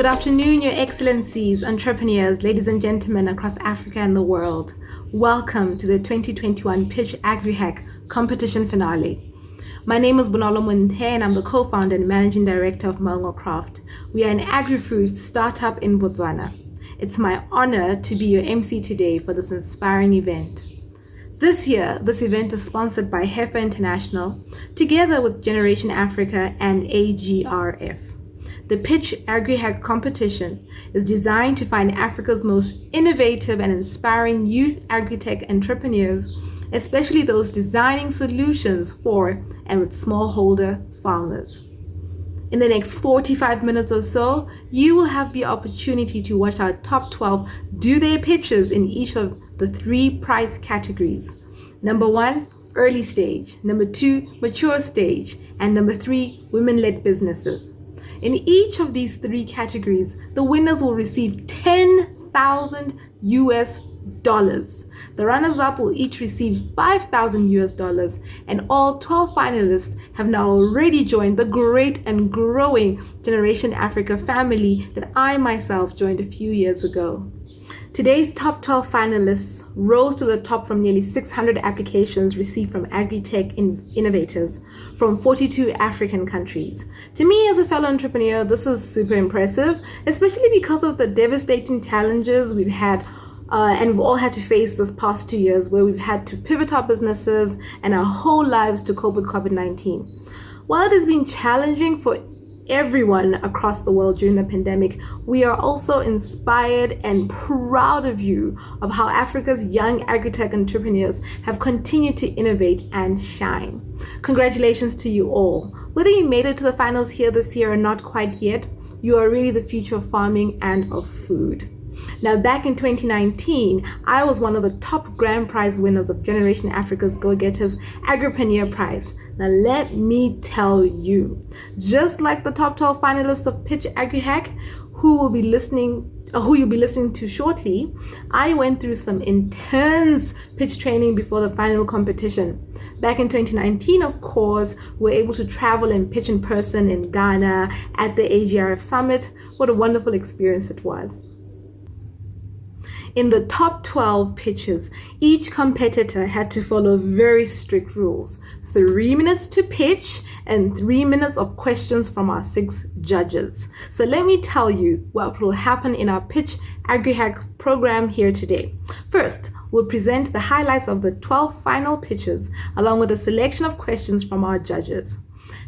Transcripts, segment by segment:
Good afternoon, Your Excellencies, entrepreneurs, ladies and gentlemen across Africa and the world. Welcome to the 2021 Pitch AgriHack competition finale. My name is Bonolo Munte and I'm the co-founder and managing director of Malmo Craft. We are an agri-food startup in Botswana. It's my honor to be your MC today for this inspiring event. This year, this event is sponsored by Heifer International, together with Generation Africa and AGRF. The Pitch AgriHack competition is designed to find Africa's most innovative and inspiring youth agri-tech entrepreneurs, especially those designing solutions for and with smallholder farmers. In the next 45 minutes or so, you will have the opportunity to watch our top 12 do their pitches in each of the 3 prize categories. Number 1, early stage. Number 2, mature stage. And number 3, women-led businesses. In each of these 3 categories, the winners will receive $10,000. The runners-up will each receive $5,000, and all 12 finalists have now already joined the great and growing Generation Africa family that I myself joined a few years ago. Today's top 12 finalists rose to the top from nearly 600 applications received from agri-tech innovators from 42 African countries. To me, as a fellow entrepreneur, this is super impressive, especially because of the devastating challenges we've had and we've all had to face this past 2 years, where we've had to pivot our businesses and our whole lives to cope with COVID-19. While it has been challenging for everyone across the world during the pandemic, we are also inspired and proud of you of how Africa's young agri-tech entrepreneurs have continued to innovate and shine. Congratulations to you all. Whether you made it to the finals here this year or not quite yet, you are really the future of farming and of food. Now, back in 2019, I was one of the top grand prize winners of Generation Africa's Go-Getters Agripreneur Prize. Now, let me tell you, just like the top 12 finalists of Pitch AgriHack, who you'll be listening to shortly, I went through some intense pitch training before the final competition. Back in 2019, of course, we were able to travel and pitch in person in Ghana at the AGRF Summit. What a wonderful experience it was. In the top 12 pitches, each competitor had to follow very strict rules. 3 minutes to pitch and 3 minutes of questions from our 6 judges. So let me tell you what will happen in our Pitch AgriHack program here today. First, we'll present the highlights of the 12 final pitches along with a selection of questions from our judges.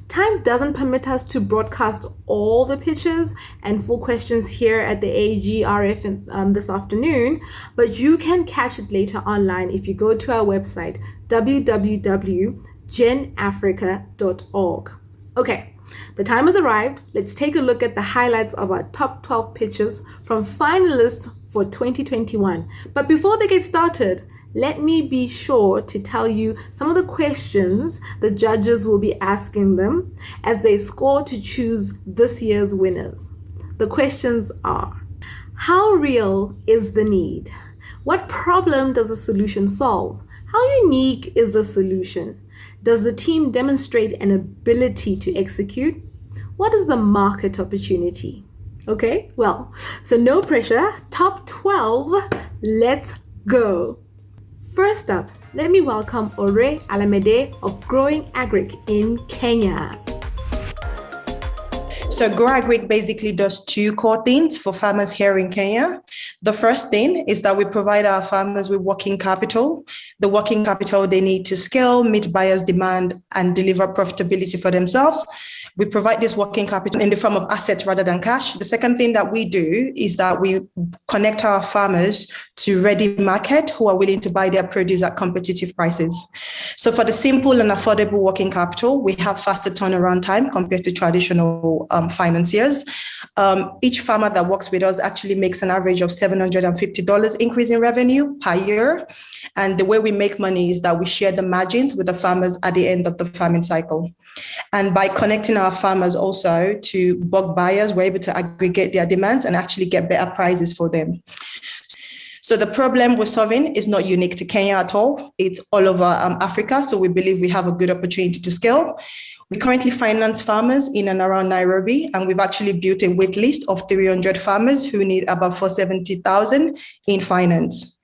Time doesn't permit us to broadcast all the pitches and full questions here at the AGRF this afternoon, but you can catch it later online if you go to our website, www.genafrica.org. Okay, the time has arrived. Let's take a look at the highlights of our top 12 pitches from finalists for 2021. But before they get started, let me be sure to tell you some of the questions the judges will be asking them as they score to choose this year's winners. The questions are: how real is the need? What problem does the solution solve? How unique is the solution? Does the team demonstrate an ability to execute? What is the market opportunity? Okay, well, so no pressure. Top 12, let's go. First up, let me welcome Ore Alamede of Growing Agric in Kenya. So GrowAgric basically does 2 core things for farmers here in Kenya. The first thing is that we provide our farmers with working capital, the working capital they need to scale, meet buyers' demand, and deliver profitability for themselves. We provide this working capital in the form of assets rather than cash. The second thing that we do is that we connect our farmers to ready market who are willing to buy their produce at competitive prices. So for the simple and affordable working capital, we have faster turnaround time compared to traditional financiers. Each farmer that works with us actually makes an average of $750 increase in revenue per year. And the way we make money is that we share the margins with the farmers at the end of the farming cycle. And by connecting our farmers also to bulk buyers, we're able to aggregate their demands and actually get better prices for them. So the problem we're solving is not unique to Kenya at all. It's all over Africa. So we believe we have a good opportunity to scale. We currently finance farmers in and around Nairobi, and we've actually built a wait list of 300 farmers who need about 470,000 in finance.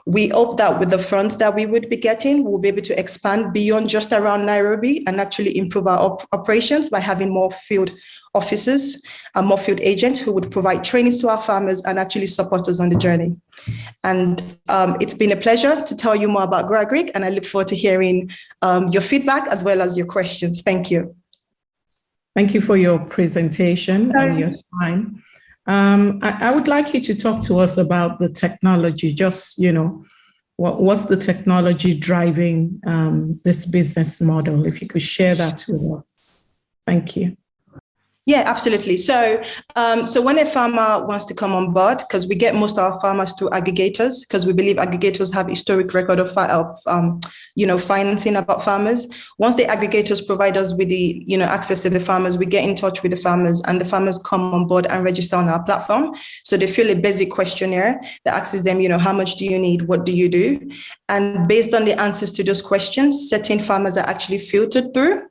We hope that with the funds that we would be getting, we'll be able to expand beyond just around Nairobi and actually improve our operations by having more field officers and more field agents who would provide trainings to our farmers and actually support us on the journey. And it's been a pleasure to tell you more about AgriHack, and I look forward to hearing your feedback as well as your questions. Thank you. Thank you for your presentation and your time. I would like you to talk to us about the technology, just, what's the technology driving this business model? If you could share that with us. Thank you. Yeah, absolutely. So when a farmer wants to come on board, because we get most of our farmers through aggregators, because we believe aggregators have historic record of financing about farmers. Once the aggregators provide us with the access to the farmers, we get in touch with the farmers, and the farmers come on board and register on our platform. So they fill a basic questionnaire that asks them, how much do you need? What do you do? And based on the answers to those questions, certain farmers are actually filtered through.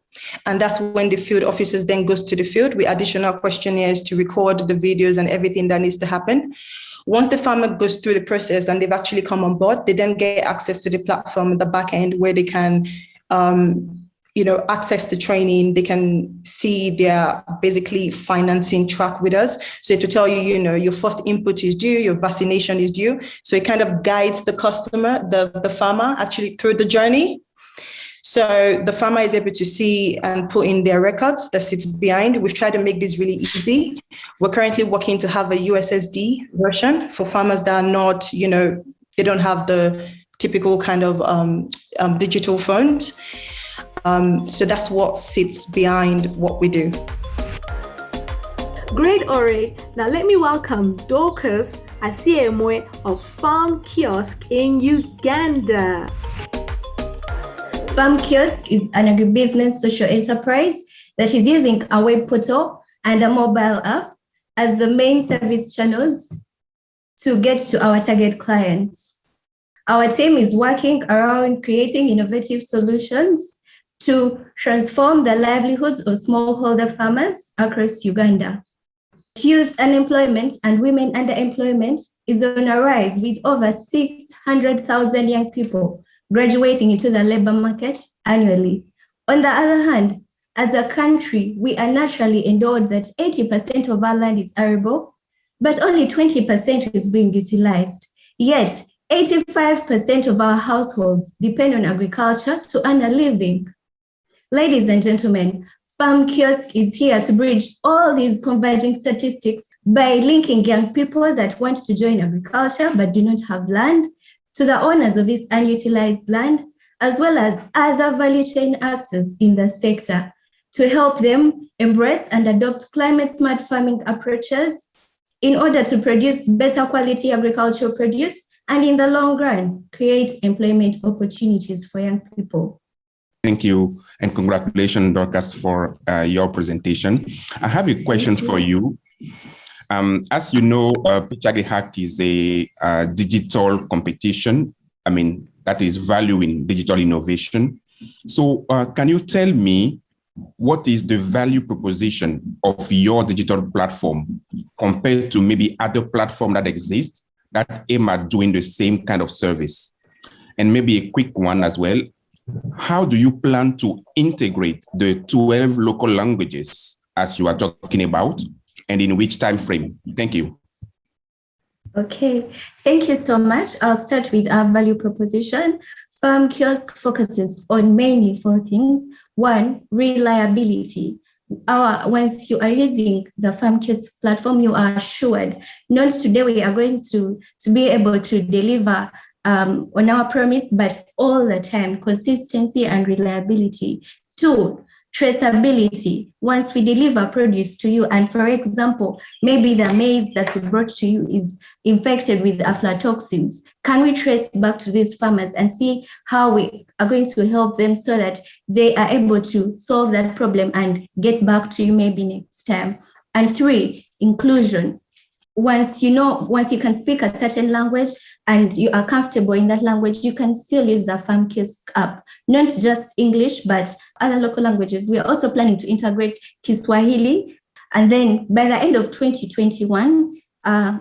And that's when the field officers then goes to the field with additional questionnaires to record the videos and everything that needs to happen. Once the farmer goes through the process and they've actually come on board, they then get access to the platform at the back end where they can, access the training. They can see their basically financing track with us. So to tell you, your first input is due, your vaccination is due. So it kind of guides the customer, the farmer actually through the journey. So the farmer is able to see and put in their records that sits behind. We've tried to make this really easy. We're currently working to have a USSD version for farmers that are not, they don't have the typical kind of digital phones. So that's what sits behind what we do. Great, Ore. Now let me welcome Dorcas Asiemwe of Farm Kiosk in Uganda. Farm Kiosk is an agribusiness social enterprise that is using a web portal and a mobile app as the main service channels to get to our target clients. Our team is working around creating innovative solutions to transform the livelihoods of smallholder farmers across Uganda. Youth unemployment and women underemployment is on a rise, with over 600,000 young people graduating into the labor market annually. On the other hand, as a country, we are naturally endowed that 80% of our land is arable, but only 20% is being utilized. Yet, 85% of our households depend on agriculture to earn a living. Ladies and gentlemen, Farm Kiosk is here to bridge all these converging statistics by linking young people that want to join agriculture but do not have land to the owners of this unutilized land, as well as other value chain actors in the sector to help them embrace and adopt climate-smart farming approaches in order to produce better quality agricultural produce and in the long run, create employment opportunities for young people. Thank you and congratulations, Dorcas, for your presentation. I have a question for you. As you know, AgriHack is a digital competition. That is valuing digital innovation. So can you tell me what is the value proposition of your digital platform compared to maybe other platforms that exist that aim at doing the same kind of service? And maybe a quick one as well. How do you plan to integrate the 12 local languages as you are talking about? And in which time frame? Thank you. Okay, thank you so much. I'll start with our value proposition. Farm Kiosk focuses on mainly 4 things. 1, reliability. Once you are using the Farm Kiosk platform, you are assured, not today we are going to be able to deliver on our promise, but all the time, consistency and reliability. 2, traceability. Once we deliver produce to you, and for example, maybe the maize that we brought to you is infected with aflatoxins, can we trace back to these farmers and see how we are going to help them so that they are able to solve that problem and get back to you maybe next time? And 3, inclusion. once you can speak a certain language and you are comfortable in that language, you can still use the FarmKisk app, not just English, but other local languages. We are also planning to integrate Kiswahili. And then by the end of 2021,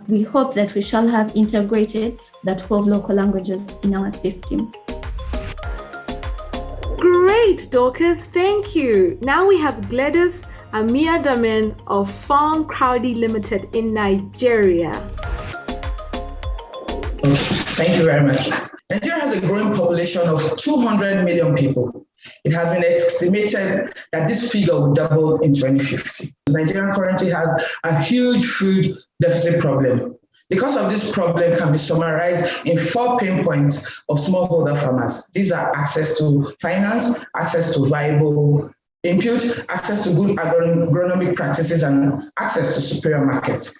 we hope that we shall have integrated the 12 local languages in our system. Great, Dorcas, thank you. Now we have Gladys Amiadamen of Farm Crowdy Limited in Nigeria. Thank you very much. Nigeria has a growing population of 200 million people. It has been estimated that this figure will double in 2050. Nigeria currently has a huge food deficit problem. The cause of this problem can be summarized in 4 pain points of smallholder farmers. These are access to finance, access to viable input, access to good agronomic practices, and access to superior markets.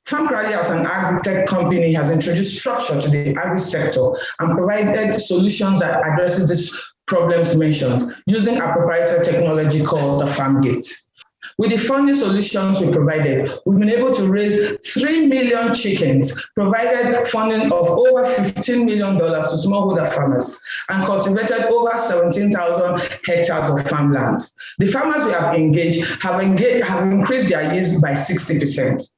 Farm Crowdy as an agri-tech company has introduced structure to the agri sector and provided solutions that addresses these problems mentioned using a proprietary technology called the FarmGate. With the funding solutions we provided, we've been able to raise 3 million chickens, provided funding of over $15 million to smallholder farmers, and cultivated over 17,000 hectares of farmland. The farmers we have engaged have increased their yields by 60%.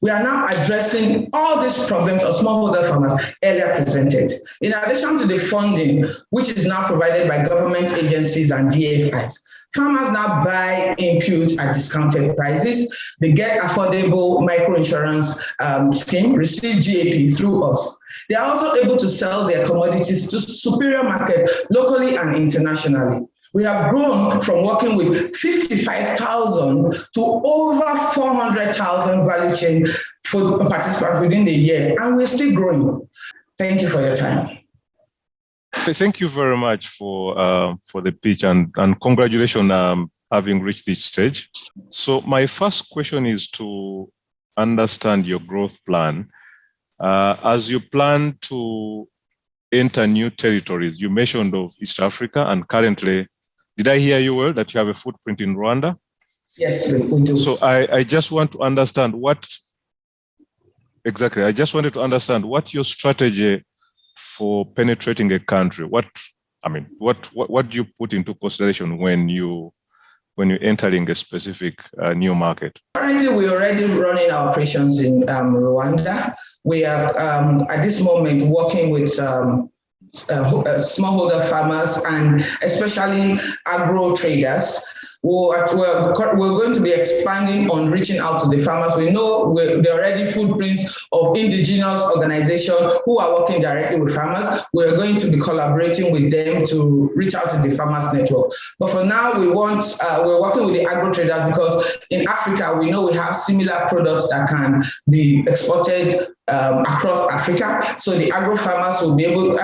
We are now addressing all these problems of smallholder farmers earlier presented. In addition to the funding, which is now provided by government agencies and DFIs, farmers now buy inputs at discounted prices. They get affordable microinsurance scheme, receive GAP through us. They are also able to sell their commodities to superior market locally and internationally. We have grown from working with 55,000 to over 400,000 value chain food participants within the year, and we're still growing. Thank you for your time. Thank you very much for the pitch, and congratulations having reached this stage. So my first question is to understand your growth plan. As you plan to enter new territories, you mentioned of East Africa, and currently, did I hear you well that you have a footprint in Rwanda? Yes, we do. So I just want to understand what your strategy for penetrating a country. What do you put into consideration when you're entering a specific new market? Currently, we're already running our operations in Rwanda. We are at this moment working with smallholder farmers and especially agro traders. We're going to be expanding on reaching out to the farmers. We know there are already footprints of indigenous organizations who are working directly with farmers. We're going to be collaborating with them to reach out to the farmers network. But for now, we're working with the agro traders because in Africa, we know we have similar products that can be exported across Africa. So the agro traders will be able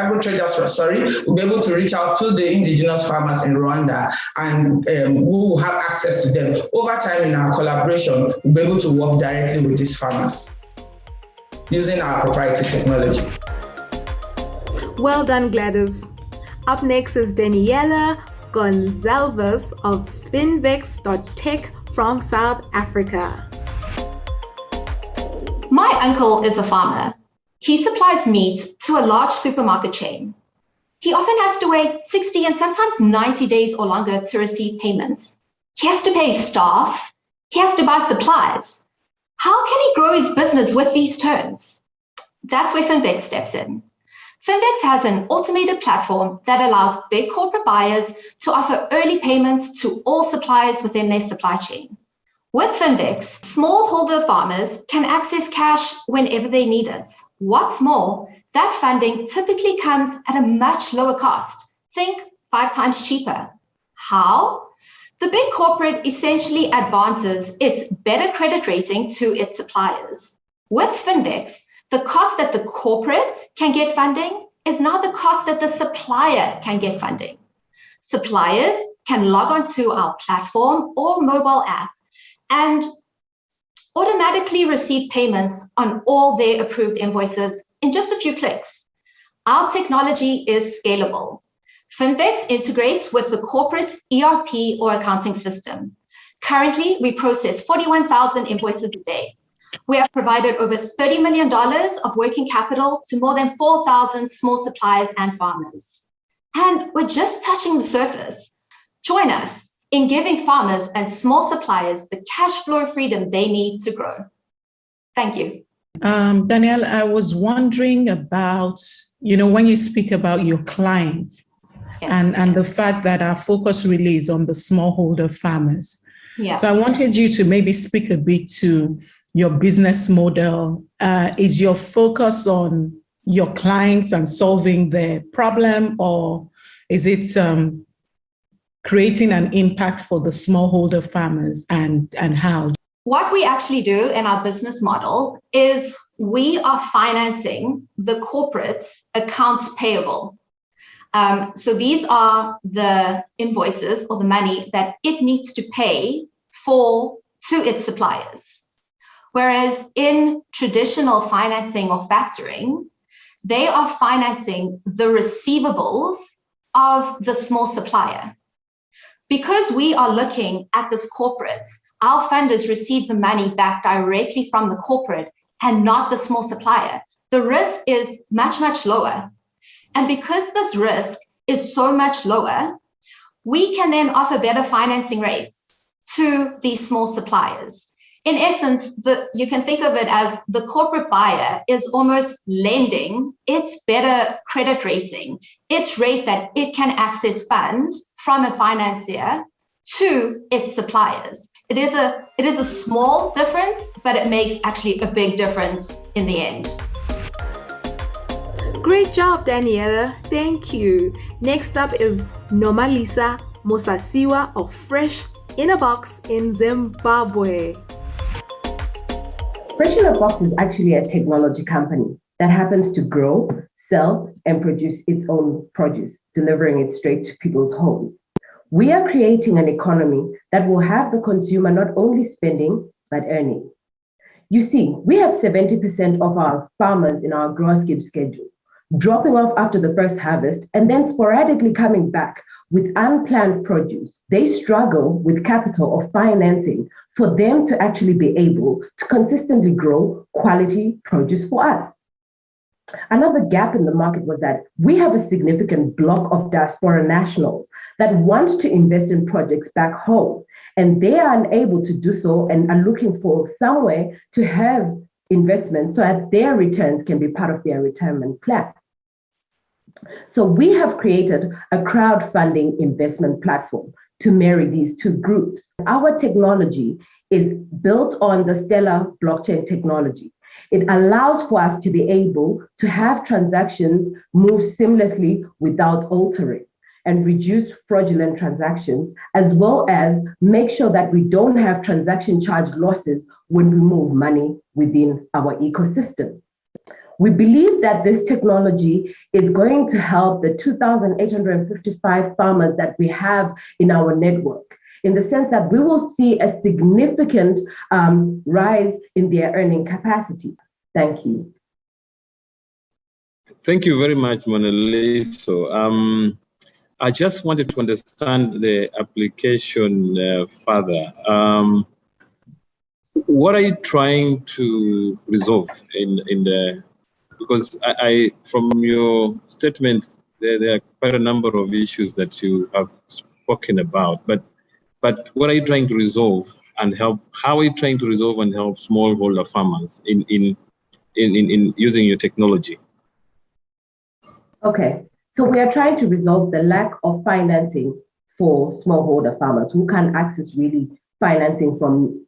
to reach out to the indigenous farmers in Rwanda, and we will have access to them. Over time in our collaboration, we'll be able to work directly with these farmers using our proprietary technology. Well done, Gladys. Up next is Daniela Gonzalez of Finvex.tech from South Africa. My uncle is a farmer. He supplies meat to a large supermarket chain. He often has to wait 60 and sometimes 90 days or longer to receive payments. He has to pay staff. He has to buy supplies. How can he grow his business with these terms? That's where Finvex steps in. Finvex has an automated platform that allows big corporate buyers to offer early payments to all suppliers within their supply chain. With Finvex, smallholder farmers can access cash whenever they need it. What's more, that funding typically comes at a much lower cost. Think 5 times cheaper. How? The big corporate essentially advances its better credit rating to its suppliers. With Finvex, the cost that the corporate can get funding is now the cost that the supplier can get funding. Suppliers can log onto our platform or mobile app and automatically receive payments on all their approved invoices in just a few clicks. Our technology is scalable. Finvex integrates with the corporate's ERP or accounting system. Currently, we process 41,000 invoices a day. We have provided over $30 million of working capital to more than 4,000 small suppliers and farmers. And we're just touching the surface. Join us in giving farmers and small suppliers the cash flow freedom they need to grow. Thank you. Danielle, I was wondering about, when you speak about your clients, Yes. and the fact that our focus really is on the smallholder farmers. Yeah. So I wanted you to maybe speak a bit to your business model. Is your focus on your clients and solving their problem, or is it creating an impact for the smallholder farmers, and how? What we actually do in our business model is we are financing the corporate's accounts payable. So these are the invoices or the money that it needs to pay to its suppliers. Whereas in traditional financing or factoring, they are financing the receivables of the small supplier. Because we are looking at this corporate, our funders receive the money back directly from the corporate and not the small supplier. The risk is much, much lower. And because this risk is so much lower, we can then offer better financing rates to these small suppliers. In essence, you can think of it as the corporate buyer is almost lending its better credit rating, its rate that it can access funds from a financier to its suppliers. It is a small difference, but it makes actually a big difference in the end. Great job, Daniela. Thank you. Next up is Nomalisa Mosasiwa of Fresh in a Box in Zimbabwe. Fresh in a Box is actually a technology company that happens to grow, sell, and produce its own produce, delivering it straight to people's homes. We are creating an economy that will have the consumer not only spending, but earning. You see, we have 70% of our farmers in our grower skip schedule, dropping off after the first harvest and then sporadically coming back with unplanned produce. They struggle with capital or financing for them to actually be able to consistently grow quality produce for us. Another gap in the market was that we have a significant block of diaspora nationals that want to invest in projects back home, and they are unable to do so and are looking for somewhere to have investment so that their returns can be part of their retirement plan. So we have created a crowdfunding investment platform to marry these two groups. Our technology is built on the Stellar blockchain technology. It allows for us to be able to have transactions move seamlessly without altering and reduce fraudulent transactions, as well as make sure that we don't have transaction charge losses when we move money within our ecosystem. We believe that this technology is going to help the 2,855 farmers that we have in our network, in the sense that we will see a significant rise in their earning capacity. Thank you. Thank you very much, Monaliso. I just wanted to understand the application further. What are you trying to resolve in the, because I from your statement, there are quite a number of issues that you have spoken about, but what are you trying to resolve and help? How are you trying to resolve and help smallholder farmers in using your technology? Okay, so we are trying to resolve the lack of financing for smallholder farmers who can't access really financing from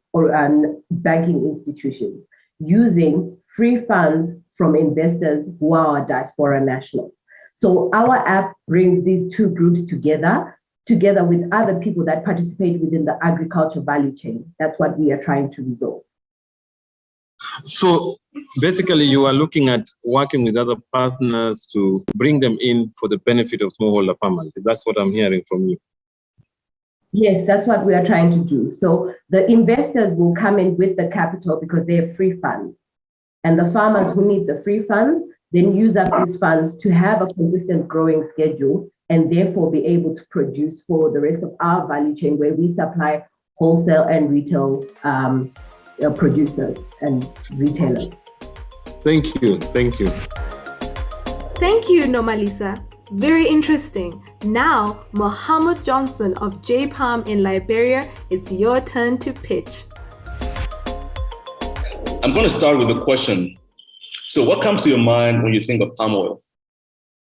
banking institutions, using free funds from investors who are diaspora nationals. So our app brings these two groups together with other people that participate within the agriculture value chain. That's what we are trying to resolve. So basically you are looking at working with other partners to bring them in for the benefit of smallholder farmers. That's what I'm hearing from you. Yes, that's what we are trying to do. So the investors will come in with the capital because they have free funds. And the farmers who need the free funds then use up these funds to have a consistent growing schedule and therefore be able to produce for the rest of our value chain, where we supply wholesale and retail producers and retailers. Thank you. Thank you. Thank you, Nomalisa. Very interesting. Now, Mohammed Johnson of J Palm in Liberia, it's your turn to pitch. I'm going to start with a question. So what comes to your mind when you think of palm oil?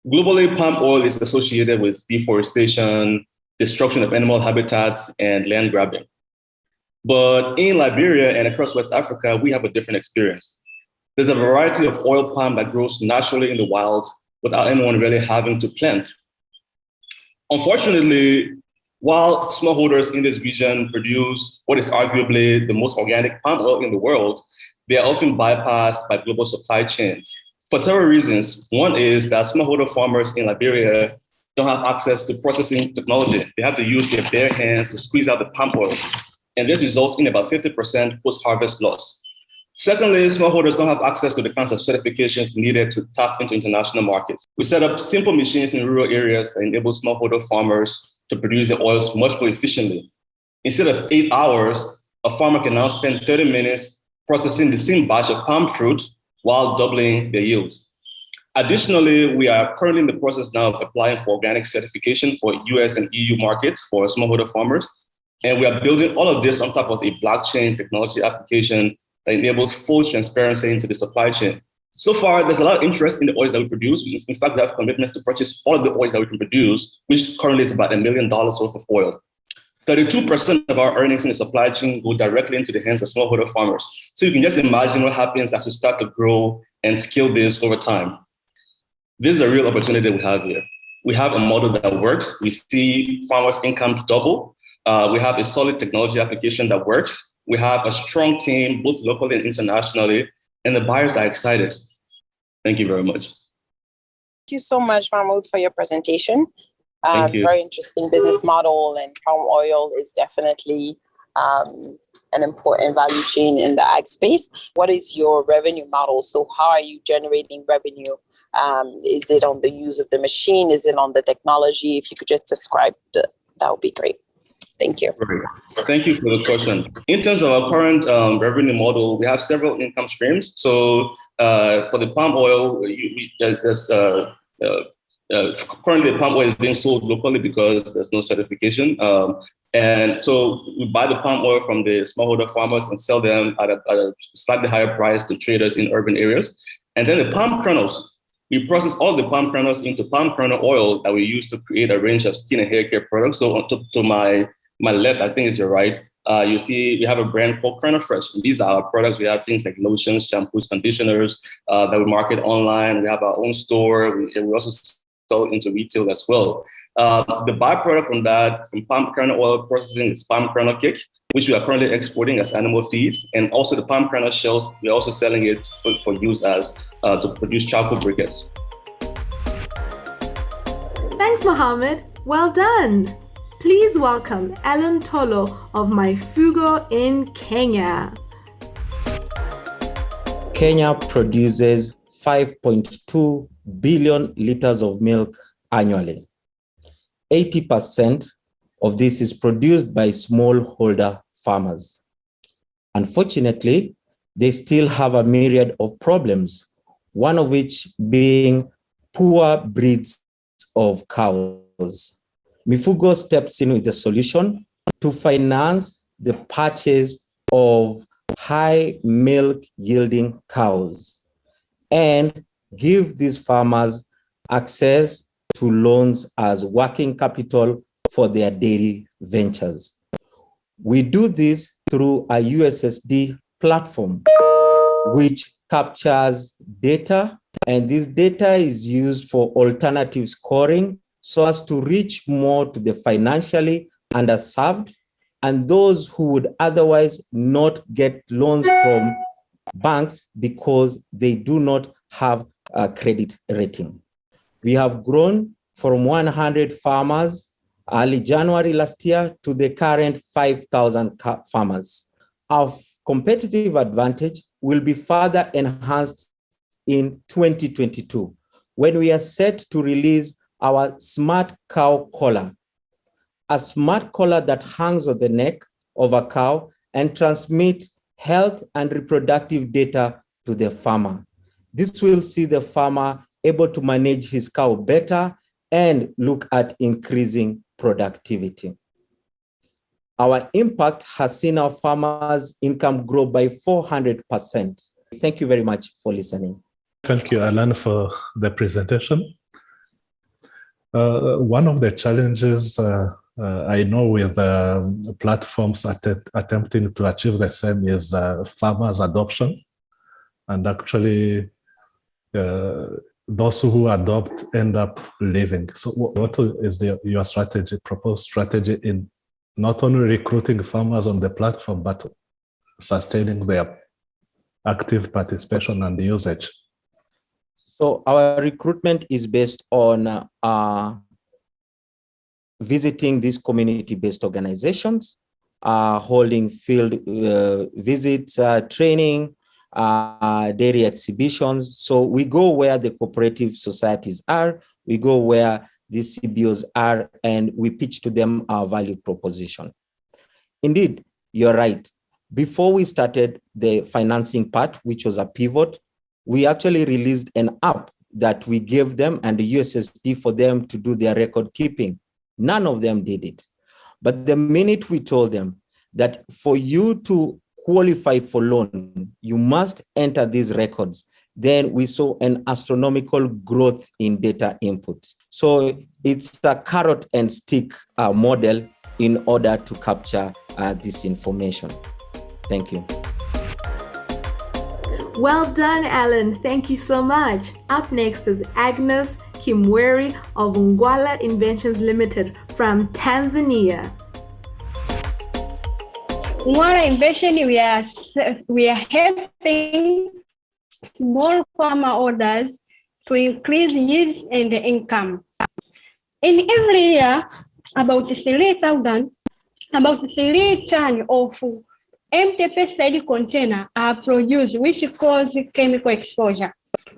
Globally, palm oil is associated with deforestation, destruction of animal habitats, and land grabbing. But in Liberia and across West Africa, we have a different experience. There's a variety of oil palm that grows naturally in the wild without anyone really having to plant. Unfortunately, while smallholders in this region produce what is arguably the most organic palm oil in the world, they are often bypassed by global supply chains for several reasons. One is that smallholder farmers in Liberia don't have access to processing technology. They have to use their bare hands to squeeze out the palm oil. And this results in about 50% post-harvest loss. Secondly, smallholders don't have access to the kinds of certifications needed to tap into international markets. We set up simple machines in rural areas that enable smallholder farmers to produce their oils much more efficiently. Instead of 8 hours, a farmer can now spend 30 minutes processing the same batch of palm fruit while doubling their yields. Additionally, we are currently in the process now of applying for organic certification for US and EU markets for smallholder farmers. And we are building all of this on top of a blockchain technology application that enables full transparency into the supply chain. So far, there's a lot of interest in the oils that we produce. In fact, we have commitments to purchase all of the oils that we can produce, which currently is about $1 million worth of oil. 32% of our earnings in the supply chain go directly into the hands of smallholder farmers. So you can just imagine what happens as we start to grow and scale this over time. This is a real opportunity we have here. We have a model that works. We see farmers' income double. We have a solid technology application that works. We have a strong team, both locally and internationally, and the buyers are excited. Thank you very much. Thank you so much, Mahmoud, for your presentation. Thank you. Very interesting business model, and palm oil is definitely an important value chain in the ag space. What is your revenue model? So how are you generating revenue? Is it on the use of the machine? Is it on the technology? If you could just describe that would be great. Thank you. Thank you for the question. In terms of our current revenue model, we have several income streams. So for the palm oil, currently the palm oil is being sold locally because there's no certification. And so we buy the palm oil from the smallholder farmers and sell them at a slightly higher price to traders in urban areas. And then the palm kernels, we process all the palm kernels into palm kernel oil that we use to create a range of skin and hair care products. So to my left, I think is your right, you see we have a brand called Kernel Fresh. And these are our products. We have things like lotions, shampoos, conditioners that we market online. We have our own store. And we also sell into retail as well. The byproduct from that, from palm kernel oil processing, is palm kernel cake, which we are currently exporting as animal feed. And also the palm kernel shells, we're also selling it for use as to produce charcoal briquettes. Thanks, Mohammed. Well done. Please welcome Ellen Tolo of Mifugo in Kenya. Kenya produces 5.2 billion liters of milk annually. 80% of this is produced by smallholder farmers. Unfortunately, they still have a myriad of problems, one of which being poor breeds of cows. Mifugo steps in with the solution to finance the purchase of high milk yielding cows and give these farmers access to loans as working capital for their dairy ventures. We do this through a USSD platform, which captures data, and this data is used for alternative scoring so as to reach more to the financially underserved and those who would otherwise not get loans from banks because they do not have a credit rating. We have grown from 100 farmers early January last year to the current 5,000 farmers. Our competitive advantage will be further enhanced in 2022 when we are set to release our smart cow collar, a smart collar that hangs on the neck of a cow and transmits health and reproductive data to the farmer. This will see the farmer able to manage his cow better and look at increasing productivity. Our impact has seen our farmers' income grow by 400%. Thank you very much for listening. Thank you, Alan, for the presentation. One of the challenges I know with platforms attempting to achieve the same is farmers' adoption. And actually, those who adopt end up leaving. So what is your strategy, proposed strategy in not only recruiting farmers on the platform, but sustaining their active participation and usage? So our recruitment is based on visiting these community-based organizations, holding field visits, training, dairy exhibitions. So we go where the cooperative societies are, we go where the CBOs are, and we pitch to them our value proposition. Indeed, you're right. Before we started the financing part, which was a pivot, we actually released an app that we gave them and the USSD for them to do their record keeping. None of them did it. But the minute we told them that for you to qualify for loan, you must enter these records, then we saw an astronomical growth in data input. So it's a carrot and stick model in order to capture this information. Thank you. Well done, Alan. Thank you so much. Up next is Agnes Kimweri of Ngwala Inventions Limited from Tanzania. Ngwala Invention, we are helping small farmer orders to increase yields and income. In every year, about 3 tons of empty pesticide container are produced, which cause chemical exposure.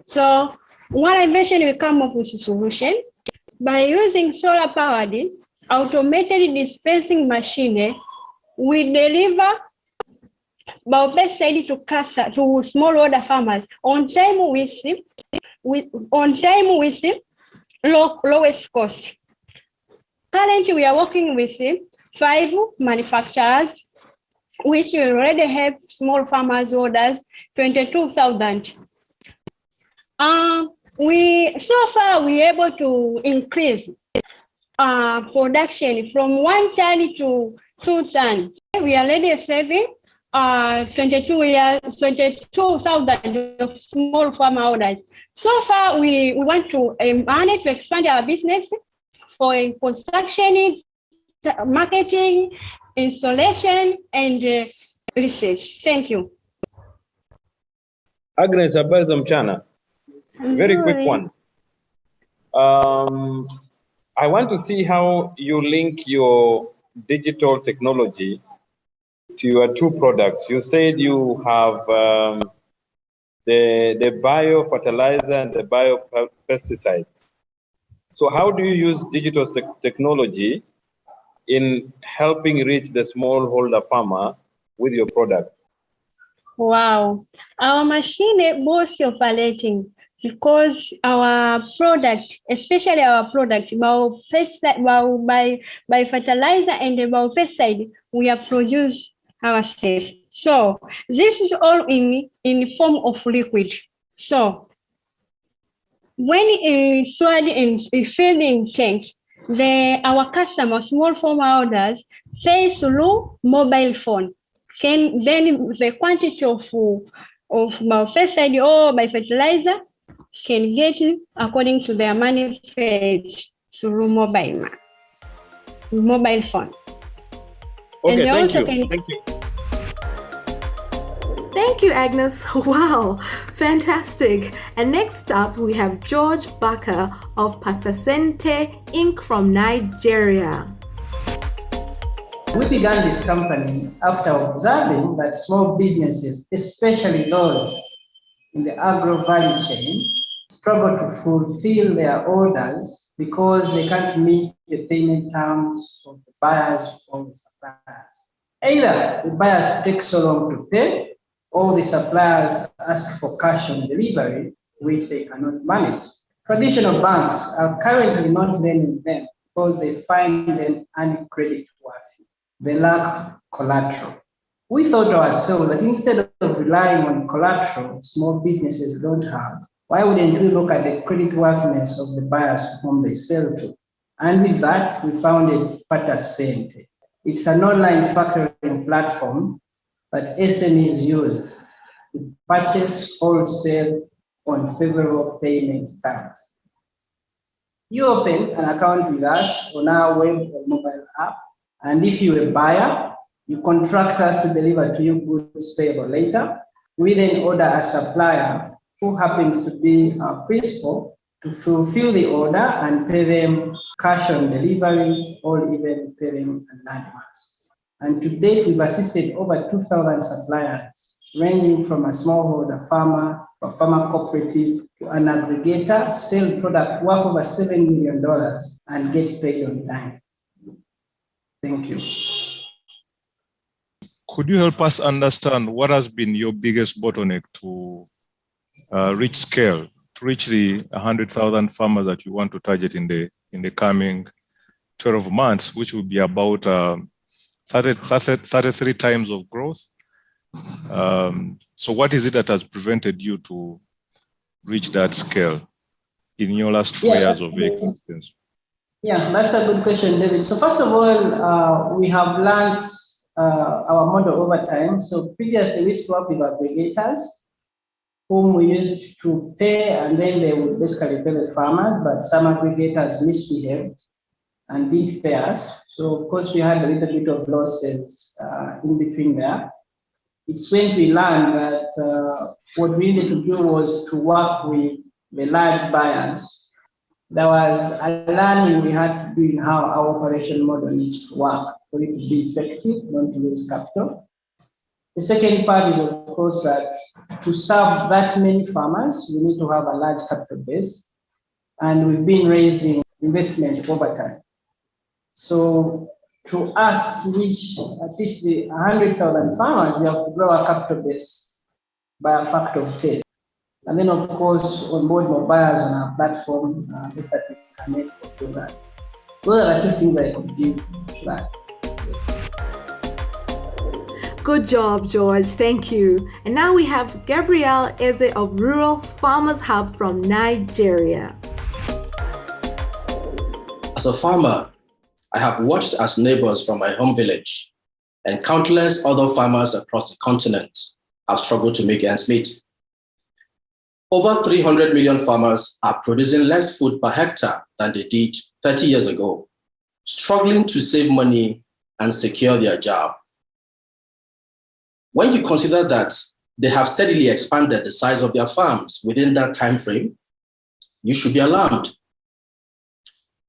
So one invention will come up with a solution by using solar-powered automated dispensing machine. We deliver biopesticide to small order farmers on time with lowest cost. Currently, we are working with 5 manufacturers, which already have small farmers orders 22,000. So far we able to increase production from 1 ton to 2 tons. We are already saving 22,000 of small farmer orders. So far we want to manage to expand our business for construction, marketing, installation, and research. Thank you. Agnes, habari za mchana. Very quick one. I want to see how you link your digital technology to your 2 products. You said you have the biofertilizer and the biopesticides. So how do you use digital technology in helping reach the smallholder farmer with your products? Wow, our machine boasts operating because our product, especially our product, by fertilizer and biopesticide, we are produced ourselves. So this is all in form of liquid. So when stored in a filling tank, our customers, small farmer orders, pay through mobile phone. Then the quantity of pesticide or by fertilizer can get according to their money paid through mobile phone. Okay, thank you. Thank you. Thank you, Agnes. Wow, fantastic. And next up, we have George Baker of Pathasente Inc. from Nigeria. We began this company after observing that small businesses, especially those in the agro value chain, struggle to fulfill their orders because they can't meet the payment terms of the buyers or the suppliers. Either the buyers take so long to pay, or the suppliers ask for cash on delivery, which they cannot manage. Traditional banks are currently not lending them because they find them uncreditworthy. They lack collateral. We thought to ourselves that instead of relying on collateral small businesses don't have, why wouldn't we look at the creditworthiness of the buyers to whom they sell to? And with that, we founded Patasente. It's an online factoring platform that SMEs use to purchase wholesale on favorable payment terms. You open an account with us on our web or mobile app, and if you're a buyer, you contract us to deliver to you goods payable later. We then order a supplier who happens to be our principal to fulfill the order and pay them cash on delivery or even pay them in advance. And to date, we've assisted over 2,000 suppliers, ranging from a smallholder farmer, a farmer cooperative, to an aggregator, sell product worth over $7 million and get paid on time. Thank you. Could you help us understand what has been your biggest bottleneck to reach scale, to reach the 100,000 farmers that you want to target in the coming 12 months, which will be about 33 times of growth? So what is it that has prevented you to reach that scale in your last 4 years of existence? Yeah, that's a good question, David. So first of all, we have learned our model over time. So previously we used to work with aggregators whom we used to pay, and then they would basically pay the farmers, but some aggregators misbehaved and didn't pay us. So of course we had a little bit of losses in between there. It's when we learned that what we needed to do was to work with the large buyers. There was a learning we had to do in how our operation model needs to work for it to be effective, not to lose capital. The second part is, of course, that to serve that many farmers, we need to have a large capital base, and we've been raising investment over time. So to us to reach at least the 100,000 farmers, we have to grow our capital base by a factor of 10. And then, of course, onboard more buyers on our platform that we can make for that. Those are the two things I could give to that. Good job, George. Thank you. And now we have Gabrielle Eze of Rural Farmers Hub from Nigeria. As a farmer, I have watched as neighbors from my home village and countless other farmers across the continent have struggled to make ends meet. Over 300 million farmers are producing less food per hectare than they did 30 years ago, struggling to save money and secure their job. When you consider that they have steadily expanded the size of their farms within that time frame, you should be alarmed.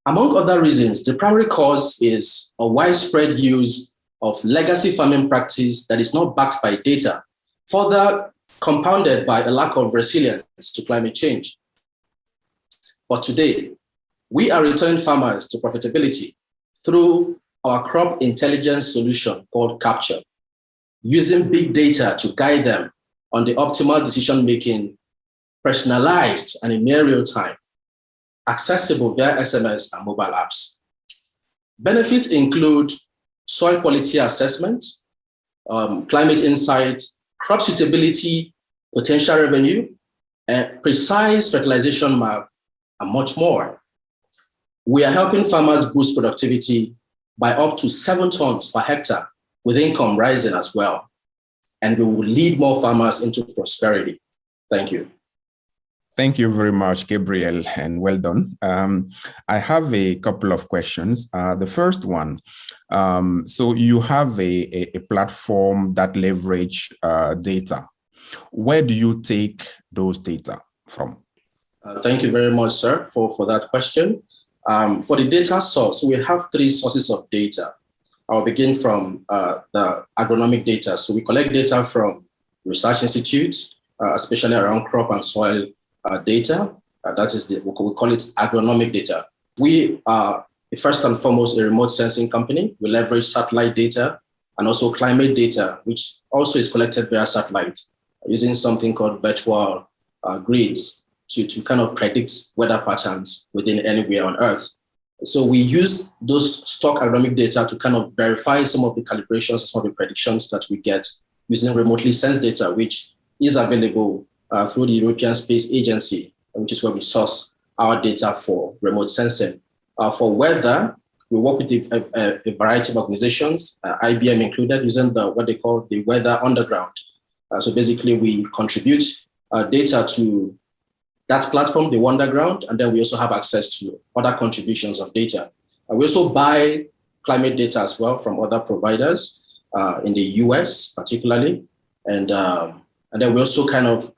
Among other reasons, the primary cause is a widespread use of legacy farming practice that is not backed by data, further compounded by a lack of resilience to climate change. But today, we are returning farmers to profitability through our crop intelligence solution called Capture, using big data to guide them on the optimal decision-making, personalized and in near real time, accessible via SMS and mobile apps. Benefits include soil quality assessment, climate insight, crop suitability, potential revenue, precise fertilization map, and much more. We are helping farmers boost productivity by up to 7 tons per hectare, with income rising as well. And we will lead more farmers into prosperity. Thank you. Thank you very much, Gabriel, and well done. I have a couple of questions. The first one, so you have a platform that leverage data. Where do you take those data from? Thank you very much, sir, for that question. For the data source, we have 3 sources of data. I'll begin from the agronomic data. So we collect data from research institutes, especially around crop and soil data. That is, we call it agronomic data. We are, first and foremost, a remote sensing company. We leverage satellite data and also climate data, which also is collected via satellite using something called virtual grids to kind of predict weather patterns within anywhere on Earth. So we use those stock agronomic data to kind of verify some of the calibrations, some of the predictions that we get using remotely sensed data, which is available through the European Space Agency, which is where we source our data for remote sensing. For weather, we work with a variety of organizations, IBM included, using what they call the Weather Underground. So basically, we contribute data to that platform, the Underground, and then we also have access to other contributions of data. We also buy climate data as well from other providers in the US, particularly, and then we also kind of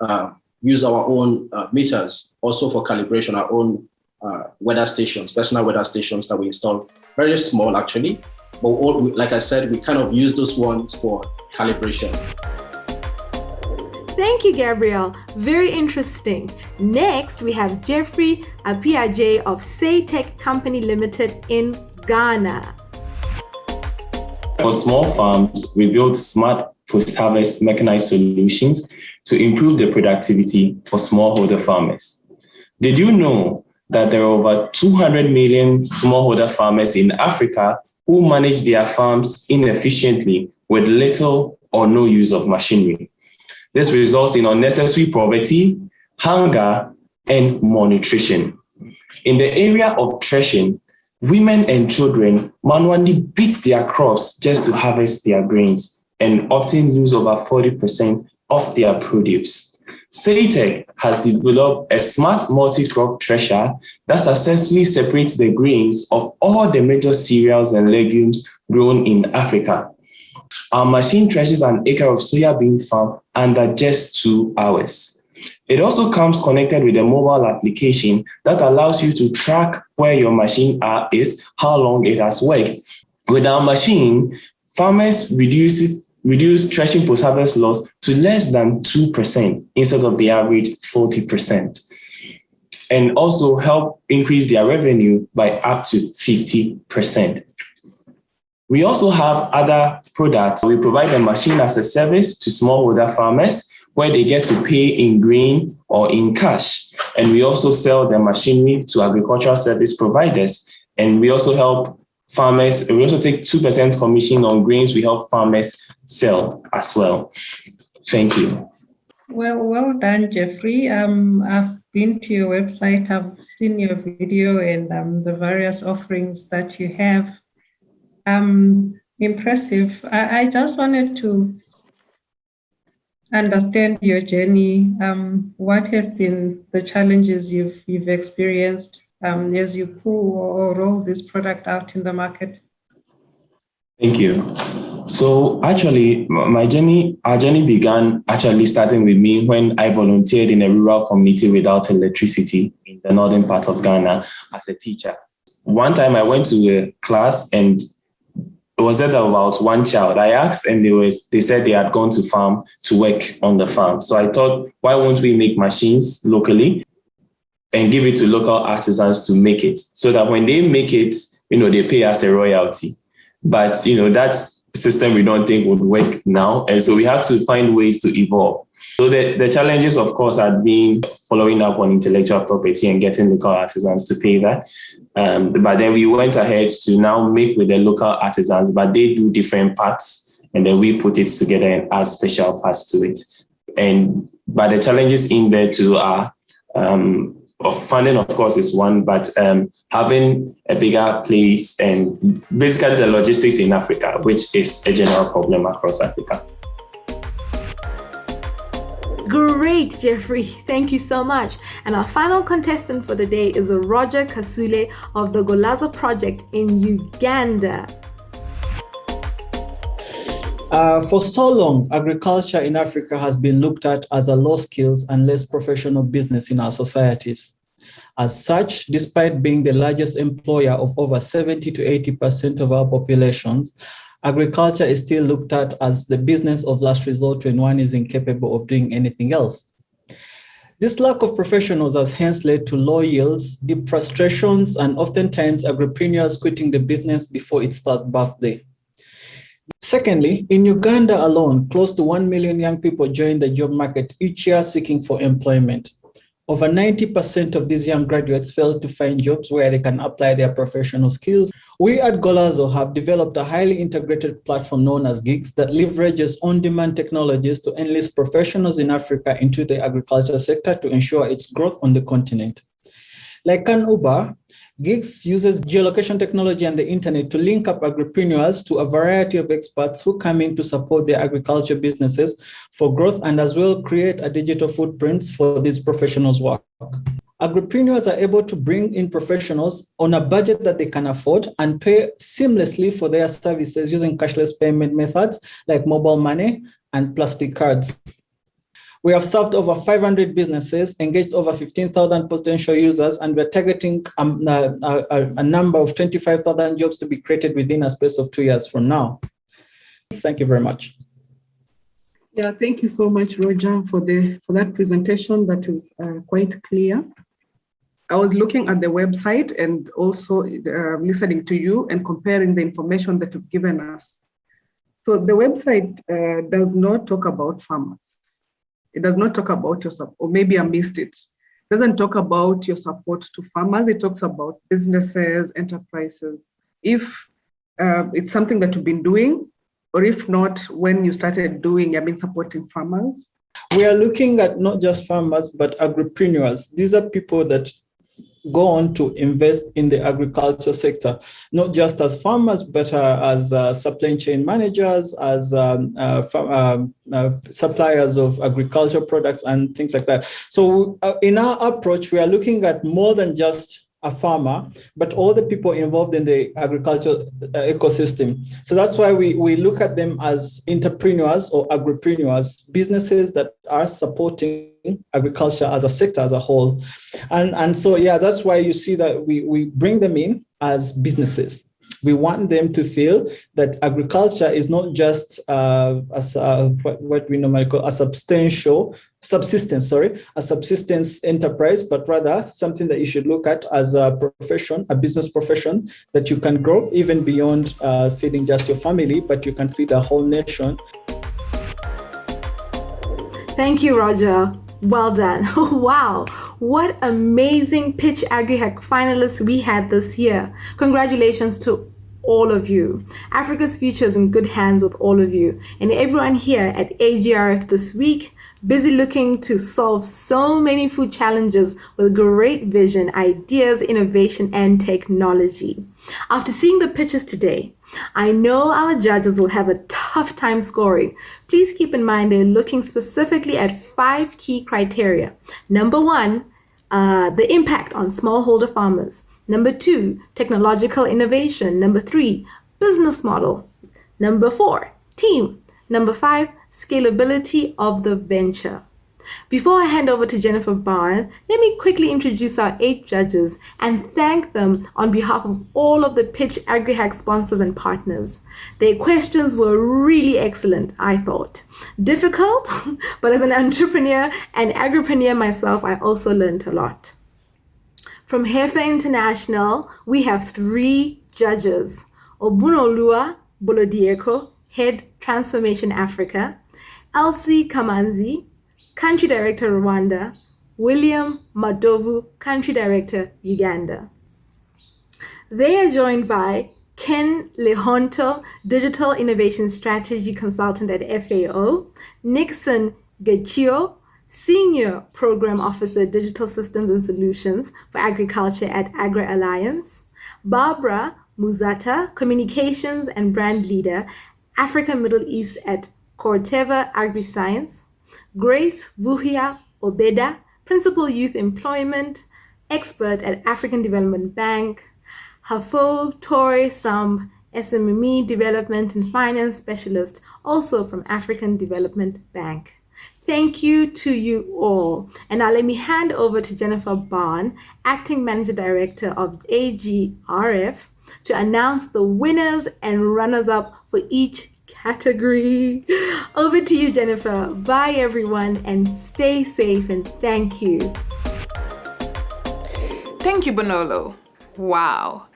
use our own meters also for calibration, our own weather stations, personal weather stations that we install. Very small, actually, but like I said, we kind of use those ones for calibration. Thank you, Gabriel. Very interesting. Next, we have Jeffrey Apiaje of Saytech Company Limited in Ghana. For small farms, we built smart post-harvest mechanized solutions to improve the productivity for smallholder farmers. Did you know that there are over 200 million smallholder farmers in Africa who manage their farms inefficiently with little or no use of machinery? This results in unnecessary poverty, hunger, and malnutrition. In the area of threshing, women and children manually beat their crops just to harvest their grains and often lose over 40% of their produce. Saytech has developed a smart multi-crop thresher that successfully separates the grains of all the major cereals and legumes grown in Africa. Our machine threshes an acre of soybean farm under just 2 hours. It also comes connected with a mobile application that allows you to track where your machine is, how long it has worked. With our machine, farmers reduce threshing post-harvest loss to less than 2% instead of the average 40%, and also help increase their revenue by up to 50%. We also have other products. We provide a machine as a service to smallholder farmers where they get to pay in grain or in cash. And we also sell the machinery to agricultural service providers. And we also help farmers, we also take 2% commission on grains we help farmers sell as well. Thank you. Well done, Jeffrey. I've been to your website, I've seen your video and the various offerings that you have. Impressive. I just wanted to understand your journey. What have been the challenges you've experienced as you pull or roll this product out in the market? Thank you. So actually, our journey began actually starting with me when I volunteered in a rural community without electricity in the northern part of Ghana as a teacher. One time I went to a class and it was there about one child. I asked and they said they had gone to farm to work on the farm. So I thought, why won't we make machines locally and give it to local artisans to make it so that when they make it, they pay us a royalty. But, that system we don't think would work now. And so we have to find ways to evolve. So the challenges, of course, are being following up on intellectual property and getting local artisans to pay that. But then we went ahead to now make with the local artisans, but they do different parts and then we put it together and add special parts to it. But the challenges in there too are funding, of course, is one, but having a bigger place and basically the logistics in Africa, which is a general problem across Africa. Great, Jeffrey. Thank you so much. And our final contestant for the day is Roger Kasule of the Golazo Project in Uganda. For so long, agriculture in Africa has been looked at as a low skills and less professional business in our societies. As such, despite being the largest employer of over 70 to 80% of our populations, agriculture is still looked at as the business of last resort when one is incapable of doing anything else. This lack of professionals has hence led to low yields, deep frustrations, and oftentimes agripreneurs quitting the business before its third birthday. Secondly, in Uganda alone, close to 1 million young people join the job market each year seeking for employment. Over 90% of these young graduates fail to find jobs where they can apply their professional skills. We at Golazo have developed a highly integrated platform known as Gigs that leverages on-demand technologies to enlist professionals in Africa into the agriculture sector to ensure its growth on the continent. Like an Uber, Gigs uses geolocation technology and the internet to link up agripreneurs to a variety of experts who come in to support their agriculture businesses for growth and as well create a digital footprints for these professionals' work. Agripreneurs are able to bring in professionals on a budget that they can afford and pay seamlessly for their services using cashless payment methods like mobile money and plastic cards. We have served over 500 businesses, engaged over 15,000 potential users, and we're targeting a number of 25,000 jobs to be created within a space of 2 years from now. Thank you very much. Yeah, thank you so much, Roger, for that presentation. That is quite clear. I was looking at the website and also listening to you and comparing the information that you've given us. So the website does not talk about farmers. It does not talk about your support, or maybe I missed it. It doesn't talk about your support to farmers. It talks about businesses, enterprises. If it's something that you've been doing, or if not, when you started doing, you've been supporting farmers. We are looking at not just farmers, but agripreneurs. These are people that go on to invest in the agriculture sector, not just as farmers, but as supply chain managers, as suppliers of agriculture products and things like that. So in our approach, we are looking at more than just a farmer, but all the people involved in the agriculture ecosystem. So that's why we look at them as entrepreneurs or agripreneurs, businesses that are supporting agriculture as a sector as a whole. And so, yeah, that's why you see that we bring them in as businesses. We want them to feel that agriculture is not just what we normally call a subsistence enterprise, but rather something that you should look at as a profession, a business profession that you can grow even beyond feeding just your family, but you can feed a whole nation. Thank you, Roger. Well done. Wow, what amazing Pitch AgriHack finalists we had this year. Congratulations to all of you. Africa's future is in good hands with all of you. And everyone here at AGRF this week, busy looking to solve so many food challenges with great vision, ideas, innovation, and technology. After seeing the pitches today, I know our judges will have a tough time scoring. Please keep in mind they're looking specifically at 5 key criteria. Number 1, the impact on smallholder farmers. Number 2, technological innovation. Number 3, business model. Number 4, team. Number 5, scalability of the venture. Before I hand over to Jennifer Barn, let me quickly introduce our 8 judges and thank them on behalf of all of the Pitch AgriHack sponsors and partners. Their questions were really excellent, I thought. Difficult, but as an entrepreneur and agripreneur myself, I also learned a lot. From Heifer International, we have 3 judges. Obunolua Bolodieko, Head Transformation Africa, Elsie Kamanzi, Country Director Rwanda, William Madovu, Country Director Uganda. They are joined by Ken Lehonto, Digital Innovation Strategy Consultant at FAO, Nixon Gachio, Senior Program Officer, Digital Systems and Solutions for Agriculture at AgriAlliance, Barbara Muzata, Communications and Brand Leader, Africa Middle East at Corteva AgriScience, Grace Vuhia Obeda, Principal Youth Employment, Expert at African Development Bank, Hafo Torre Samb, SMME Development and Finance Specialist, also from African Development Bank. Thank you to you all. And now let me hand over to Jennifer Barn, Acting Manager Director of AGRF, to announce the winners and runners-up for each category. Over to you, Jennifer. Bye, everyone, and stay safe, and thank you. Thank you, Bonolo. Wow.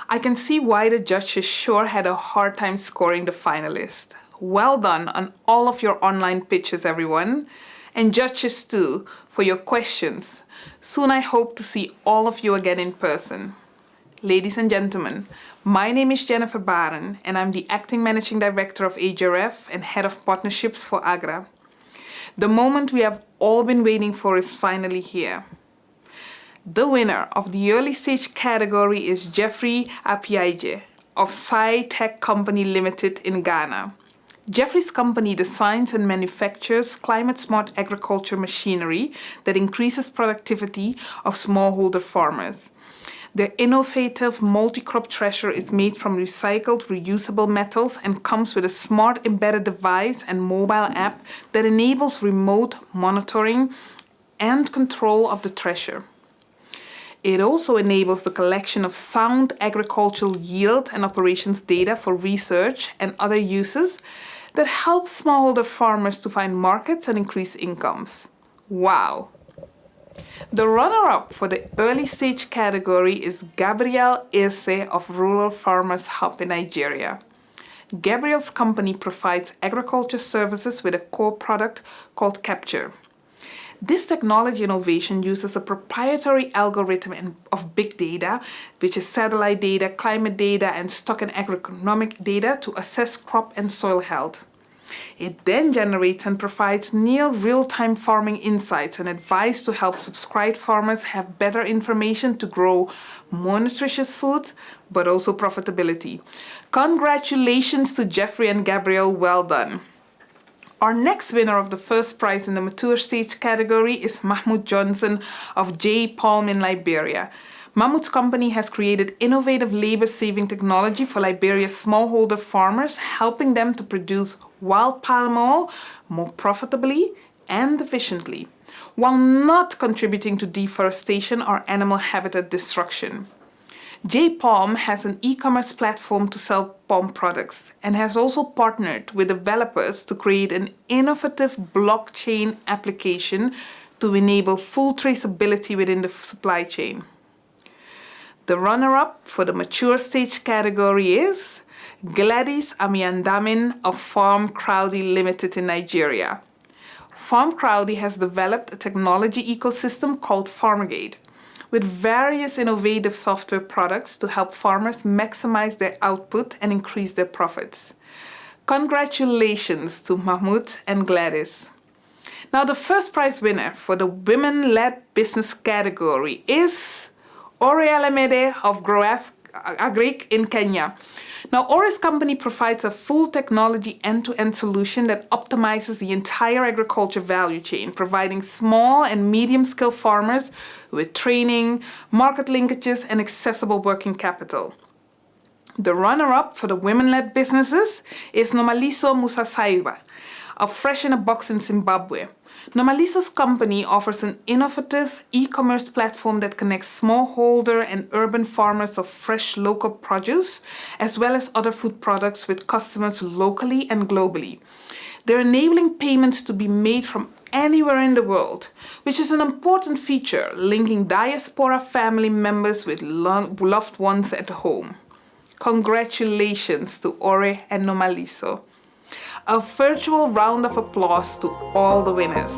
I can see why the judges sure had a hard time scoring the finalists. Well done on all of your online pitches, everyone. And judges too, for your questions. Soon I hope to see all of you again in person. Ladies and gentlemen, my name is Jennifer Baren, and I'm the Acting Managing Director of AGRF and Head of Partnerships for AGRA. The moment we have all been waiting for is finally here. The winner of the early stage category is Jeffrey Apiaje of Sai Tech Company Limited in Ghana. Jeffrey's company designs and manufactures climate-smart agriculture machinery that increases productivity of smallholder farmers. Their innovative multi-crop thresher is made from recycled, reusable metals and comes with a smart embedded device and mobile app that enables remote monitoring and control of the thresher. It also enables the collection of sound agricultural yield and operations data for research and other uses that help smallholder farmers to find markets and increase incomes. Wow! The runner-up for the early stage category is Gabriel Ese of Rural Farmers Hub in Nigeria. Gabriel's company provides agriculture services with a core product called Capture. This technology innovation uses a proprietary algorithm of big data, which is satellite data, climate data, and stock and agroeconomic data to assess crop and soil health. It then generates and provides near real-time farming insights and advice to help subscribed farmers have better information to grow more nutritious foods, but also profitability. Congratulations to Jeffrey and Gabriel, well done. Our next winner of the first prize in the mature stage category is Mahmoud Johnson of J. Palm in Liberia. Mahmoud's company has created innovative labor-saving technology for Liberia's smallholder farmers, helping them to produce wild palm oil more profitably and efficiently, while not contributing to deforestation or animal habitat destruction. J-Palm has an e-commerce platform to sell palm products and has also partnered with developers to create an innovative blockchain application to enable full traceability within the supply chain. The runner-up for the mature stage category is Gladys Amiandamin of Farm Crowdy Limited in Nigeria. Farm Crowdy has developed a technology ecosystem called Farmgate, with various innovative software products to help farmers maximize their output and increase their profits. Congratulations to Mahmoud and Gladys. Now, the first prize winner for the women-led business category is Oriel Amede of AgriHack in Kenya. Now, Ori's company provides a full technology end-to-end solution that optimizes the entire agriculture value chain, providing small and medium-scale farmers with training, market linkages, and accessible working capital. The runner-up for the women-led businesses is Nomaliso Musasaiba of Fresh in a Box in Zimbabwe. Nomaliso's company offers an innovative e-commerce platform that connects smallholder and urban farmers of fresh local produce, as well as other food products with customers locally and globally. They're enabling payments to be made from anywhere in the world, which is an important feature linking diaspora family members with loved ones at home. Congratulations to Ore and Nomaliso. A virtual round of applause to all the winners.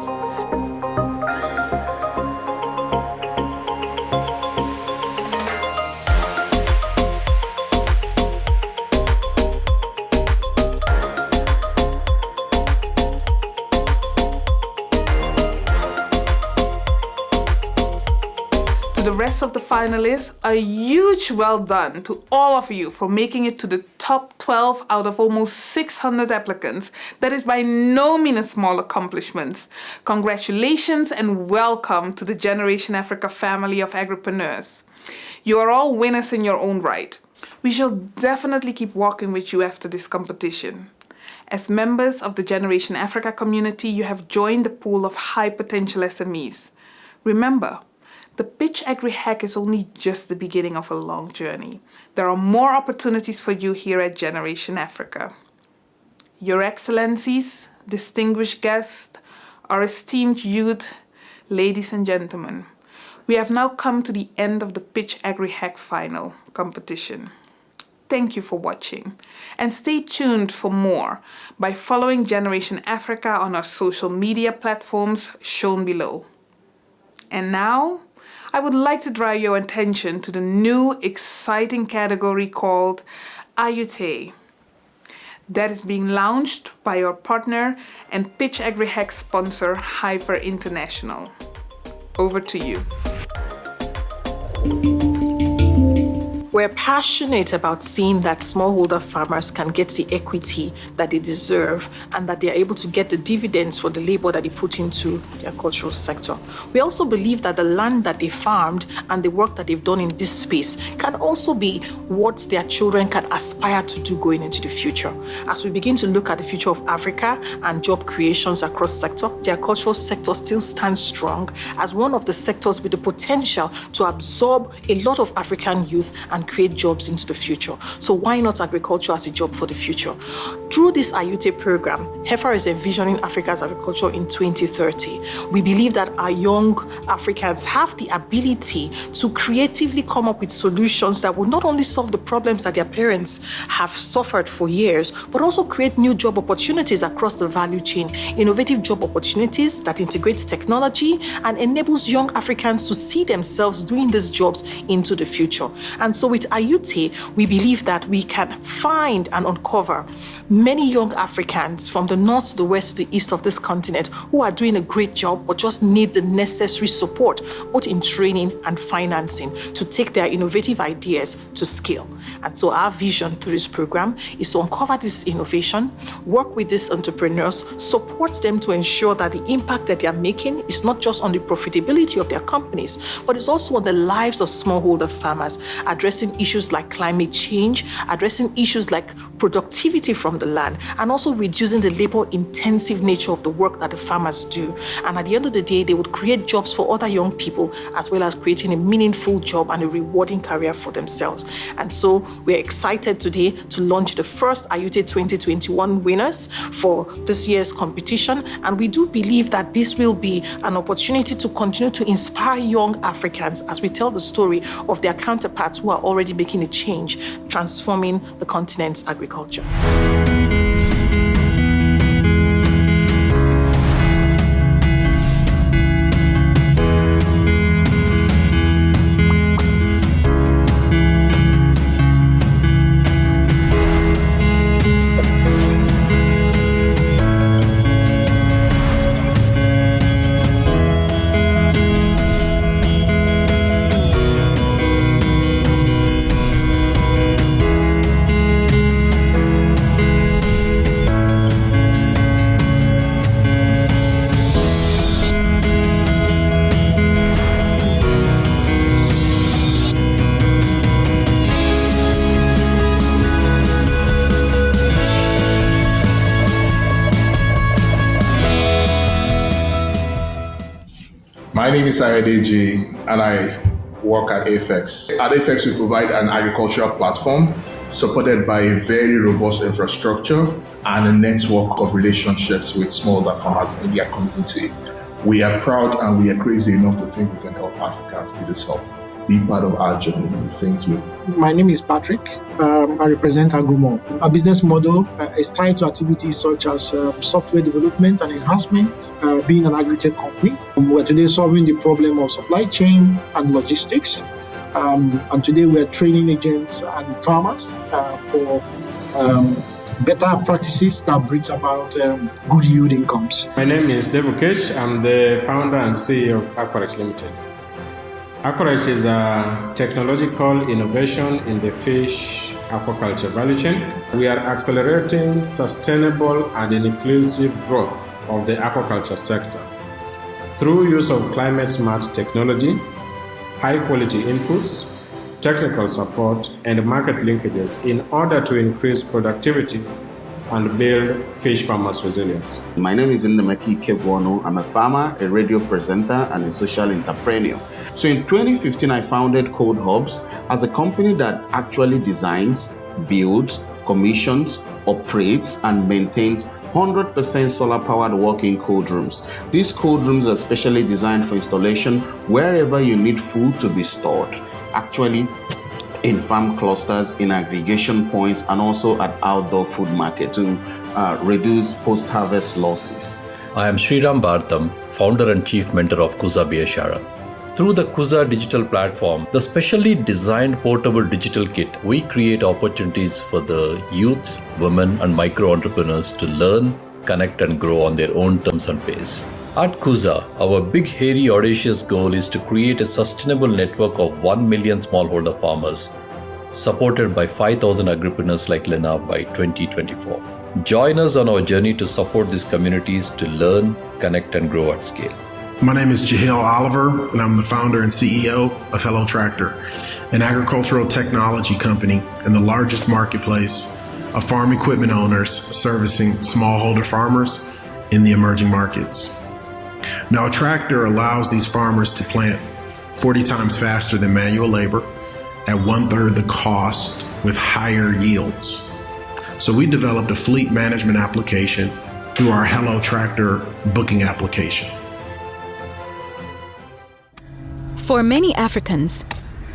The rest of the finalists, a huge well done to all of you for making it to the top 12 out of almost 600 applicants. That is by no means a small accomplishment. Congratulations and welcome to the Generation Africa family of agripreneurs. You are all winners in your own right. We shall definitely keep walking with you after this competition. As members of the Generation Africa community, you have joined the pool of high potential SMEs. Remember, the Pitch AgriHack is only just the beginning of a long journey. There are more opportunities for you here at Generation Africa. Your Excellencies, distinguished guests, our esteemed youth, ladies and gentlemen, We have now come to the end of the Pitch AgriHack final competition. Thank you for watching, and stay tuned for more by following Generation Africa on our social media platforms shown below. And now, I would like to draw your attention to the new exciting category called AGRF that is being launched by our partner and Pitch AgriHack sponsor Hyper International. Over to you. We're passionate about seeing that smallholder farmers can get the equity that they deserve and that they are able to get the dividends for the labor that they put into the agricultural sector. We also believe that the land that they farmed and the work that they've done in this space can also be what their children can aspire to do going into the future. As we begin to look at the future of Africa and job creations across sector, the agricultural sector still stands strong as one of the sectors with the potential to absorb a lot of African youth and create jobs into the future. So why not agriculture as a job for the future? Through this AGRF program, Heifer is envisioning Africa's agriculture in 2030. We believe that our young Africans have the ability to creatively come up with solutions that will not only solve the problems that their parents have suffered for years, but also create new job opportunities across the value chain, innovative job opportunities that integrates technology and enables young Africans to see themselves doing these jobs into the future. And so with AGRF, we believe that we can find and uncover many young Africans from the north to the west to the east of this continent who are doing a great job but just need the necessary support, both in training and financing, to take their innovative ideas to scale. And so our vision through this program is to uncover this innovation, work with these entrepreneurs, support them to ensure that the impact that they are making is not just on the profitability of their companies, but it's also on the lives of smallholder farmers, addressing issues like climate change, addressing issues like productivity from the land, and also reducing the labor-intensive nature of the work that the farmers do. And at the end of the day, they would create jobs for other young people, as well as creating a meaningful job and a rewarding career for themselves. And so we're excited today to launch the first AGRF 2021 winners for this year's competition. And we do believe that this will be an opportunity to continue to inspire young Africans as we tell the story of their counterparts who are already making a change, transforming the continent's agriculture. My name is Ayodeji and I work at AFEX. At AFEX, we provide an agricultural platform supported by a very robust infrastructure and a network of relationships with smallholder farmers in their community. We are proud and we are crazy enough to think we can help Africa through this help. Be part of our journey. Thank you. My name is Patrick. I represent Agumo. Our business model is tied to activities such as software development and enhancement, being an agri-tech company. We're today solving the problem of supply chain and logistics. And today we're training agents and farmers for better practices that brings about good yield incomes. My name is Devukesh. I'm the founder and CEO of AgriHack Limited. AgriHack is a technological innovation in the fish aquaculture value chain. We are accelerating sustainable and inclusive growth of the aquaculture sector through use of climate-smart technology, high-quality inputs, technical support, and market linkages in order to increase productivity and build fish farmers' resilience. My name is Ndemeki Kebwonu. I'm a farmer, a radio presenter, and a social entrepreneur. So in 2015, I founded Code Hubs as a company that actually designs, builds, commissions, operates, and maintains 100% solar-powered walk-in cold rooms. These cold rooms are specially designed for installation wherever you need food to be stored, actually in farm clusters, in aggregation points, and also at outdoor food markets to reduce post-harvest losses. I am Sriram Bhartam, founder and chief mentor of Kuza Biyashara. Through the Kuza digital platform, the specially designed portable digital kit, we create opportunities for the youth, women, and micro entrepreneurs to learn, connect, and grow on their own terms and pace. At Kuza, our big, hairy, audacious goal is to create a sustainable network of 1 million smallholder farmers, supported by 5,000 agripreneurs like Lena by 2024. Join us on our journey to support these communities to learn, connect, and grow at scale. My name is Jahil Oliver, and I'm the founder and CEO of Hello Tractor, an agricultural technology company and the largest marketplace of farm equipment owners servicing smallholder farmers in the emerging markets. Now, a tractor allows these farmers to plant 40 times faster than manual labor at 1/3 the cost with higher yields. So we developed a fleet management application through our Hello Tractor booking application. For many Africans,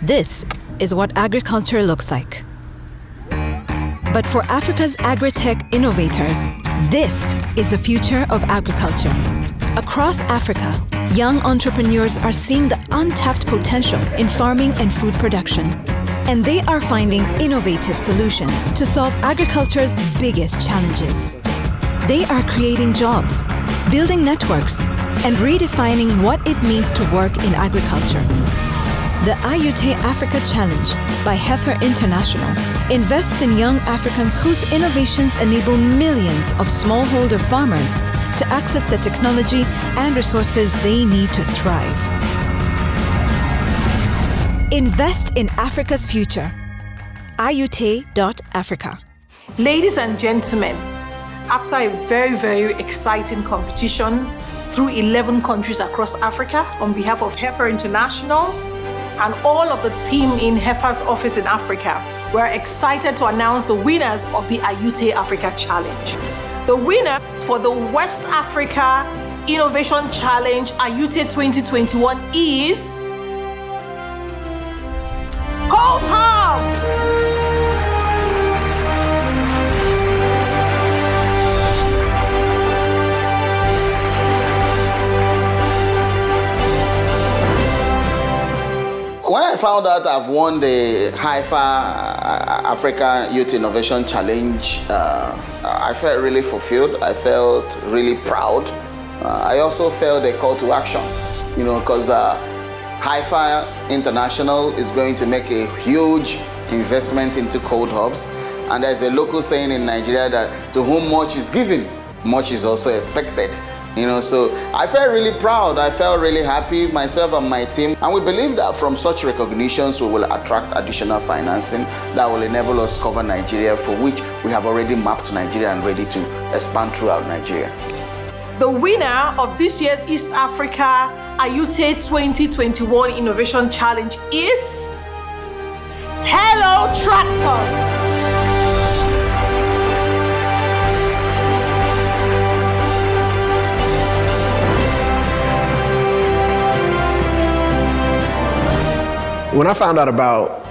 this is what agriculture looks like. But for Africa's agri-tech innovators, this is the future of agriculture. Across Africa, young entrepreneurs are seeing the untapped potential in farming and food production. And they are finding innovative solutions to solve agriculture's biggest challenges. They are creating jobs, building networks, and redefining what it means to work in agriculture. The Ayute Africa Challenge by Heifer International invests in young Africans whose innovations enable millions of smallholder farmers to access the technology and resources they need to thrive. Invest in Africa's future. Ayute.Africa. Ladies and gentlemen, after a very, very exciting competition through 11 countries across Africa on behalf of Heifer International and all of the team in Heifer's office in Africa, we're excited to announce the winners of the Ayute Africa Challenge. The winner for the West Africa Innovation Challenge Ayute 2021 is Cold Herbs. When I found out I've won the Heifer Africa Youth Innovation Challenge, I felt really fulfilled. I felt really proud. I also felt a call to action, because Heifer International is going to make a huge investment into cold hubs. And there's a local saying in Nigeria that to whom much is given, much is also expected. So I felt really proud. I felt really happy, myself and my team. And we believe that from such recognitions, we will attract additional financing that will enable us to cover Nigeria, for which we have already mapped Nigeria and ready to expand throughout Nigeria. The winner of this year's East Africa Ayute 2021 Innovation Challenge is Hello Tractors. When I found out about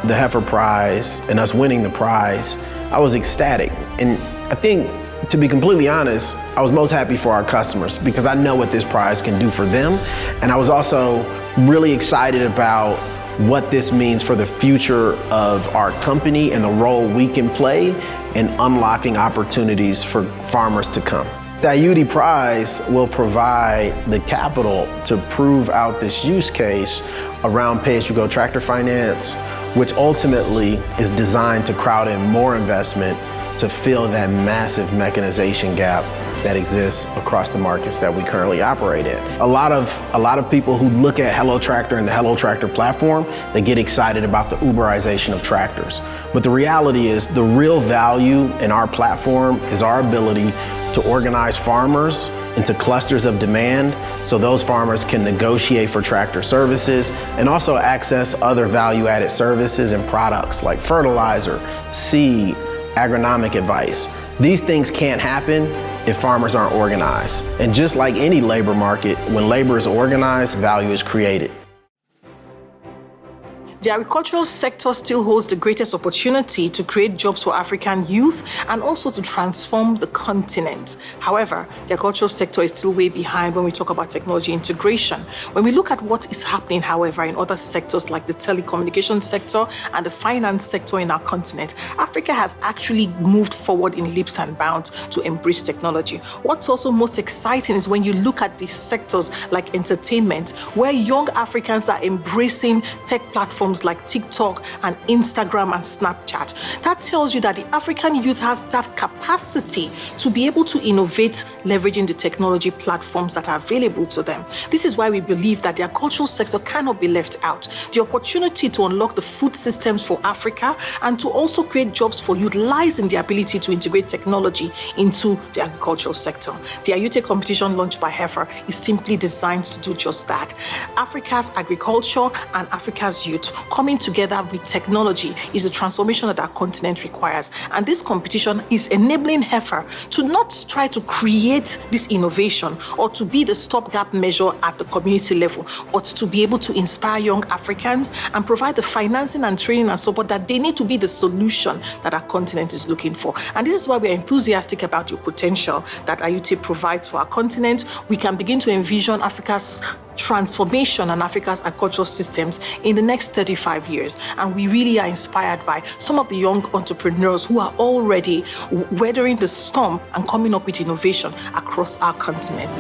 the Heifer Prize and us winning the prize, I was ecstatic. And I think, to be completely honest, I was most happy for our customers because I know what this prize can do for them. And I was also really excited about what this means for the future of our company and the role we can play in unlocking opportunities for farmers to come. The Ayute Prize will provide the capital to prove out this use case around pay-as-you-go tractor finance, which ultimately is designed to crowd in more investment to fill that massive mechanization gap that exists across the markets that we currently operate in. A lot of people who look at Hello Tractor and the Hello Tractor platform, they get excited about the Uberization of tractors. But the reality is the real value in our platform is our ability to organize farmers into clusters of demand so those farmers can negotiate for tractor services and also access other value-added services and products like fertilizer, seed, agronomic advice. These things can't happen if farmers aren't organized. And just like any labor market, when labor is organized, value is created. The agricultural sector still holds the greatest opportunity to create jobs for African youth and also to transform the continent. However, the agricultural sector is still way behind when we talk about technology integration. When we look at what is happening, however, in other sectors like the telecommunications sector and the finance sector in our continent, Africa has actually moved forward in leaps and bounds to embrace technology. What's also most exciting is when you look at these sectors like entertainment, where young Africans are embracing tech platforms like TikTok and Instagram and Snapchat. That tells you that the African youth has that capacity to be able to innovate, leveraging the technology platforms that are available to them. This is why we believe that the agricultural sector cannot be left out. The opportunity to unlock the food systems for Africa and to also create jobs for youth lies in the ability to integrate technology into the agricultural sector. The Ayute competition launched by Heifer is simply designed to do just that. Africa's agriculture and Africa's youth coming together with technology is the transformation that our continent requires. And this competition is enabling Heifer to not try to create this innovation or to be the stopgap measure at the community level, but to be able to inspire young Africans and provide the financing and training and support that they need to be the solution that our continent is looking for. And this is why we are enthusiastic about your potential that Ayute provides for our continent. We can begin to envision Africa's transformation and Africa's agricultural systems in the next 35 years. And we really are inspired by some of the young entrepreneurs who are already weathering the storm and coming up with innovation across our continent.